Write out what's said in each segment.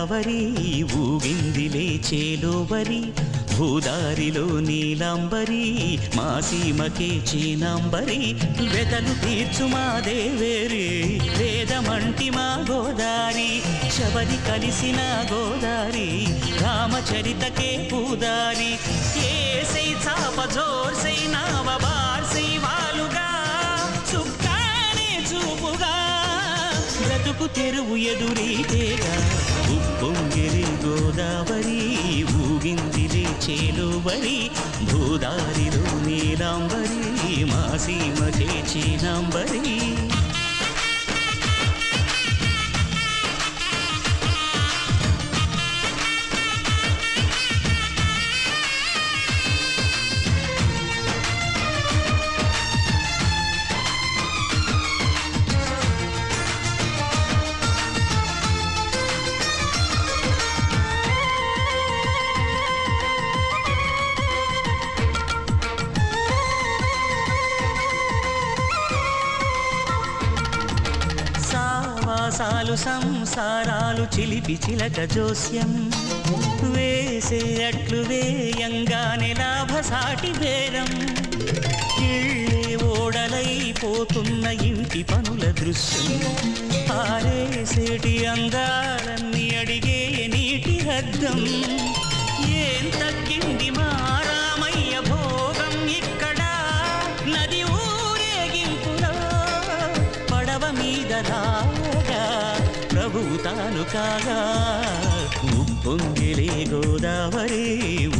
గోదావరి ఊగిందిలే చేలోవరి భూదారిలో నీలాంబరి మా సీమకే చీనాంబరి వెతలు తీర్చు మా దేవేరి వేదమంటి మా గోదారి శబరి కలిసిన గోదారి రామచరితకే పూదారి ఏసై చాప జోర్సై నావ బార్సై వాలుగా చుక్కానే చూపుగా బ్రతుకు తెరువు ఎదురీతేగా ఉప్పొంగిరి గోదావరి ఊగిందిలే చేలోవరి భూదారిలో నీలాంబరి మా సీమకే చీనాంబరి సాలు సంసారాలు చిలిపి చిలక జోస్యం వేసే అట్లు వేయంగానే లాభసాటి బేరం ఇళ్ళే ఓడలైపోతున్న ఇంటి పనుల దృశ్యం ఆరేసేటి అందాలన్నీ అడిగే నీటి రద్దం ఏం తగ్గింది మా రామయ్య భోగం ఇక్కడ నది ఊరేగింపులో పడవ మీద ప్రభుతాను కాగా ఉప్పొంగిలే గోదావరి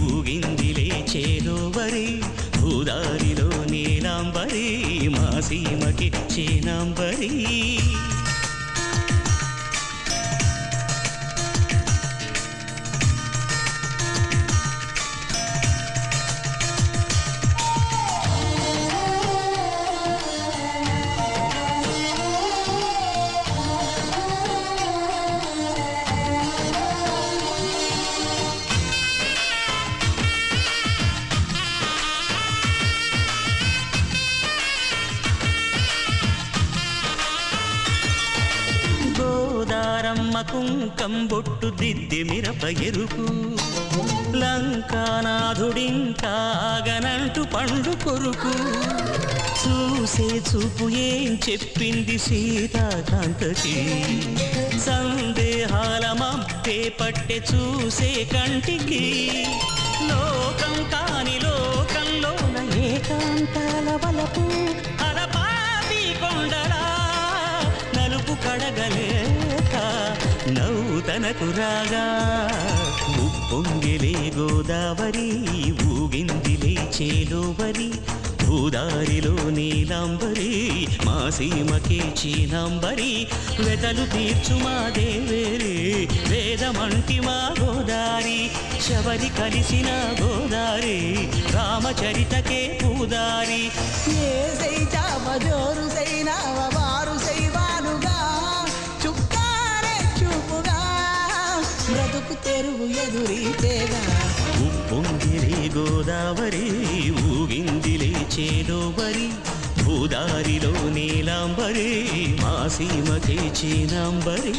ఊగిందిలే చేలోవరి భూదారిలో నీలాంబరి మా సీమకి చీనాంబరి కుంకం బొట్టు దిద్ది మిరప ఎరుపు లంకానాథుడింకాగనంటూ పండు కొరుకు చూసే చూపు ఏం చెప్పింది సీతాకాంతకి సందేహాల మప్పే పట్టె చూసే కంటికి లోకం కాని లోకంలోన ఏకాంతాల వలపు అలపాపి కొండలా నలుపు కడగలే నౌతనకు రాగా ఉప్పొంగిలే గోదావరి ఊగిందిలే చేలోవరి భూదారిలో నీలాంబరి మా సీమకే చీనాంబరి వెతలు తీర్చు మా దేవేరి వేదమంటి మా గోదారి శబరి కలిసిన గోదారి రామచరితకే పూదారి ఏసై చాప జోరుసై నావ బారుసై వాలుగా చుక్కానే చూపుగా బ్రతుకు తెరువు ఎదురీతేగా ఉప్పొంగిలే గోదావరి ఊగిందిలే చేలోవరి భూదారిలో నీలాంబరి మా సీమకే చీనాంబరి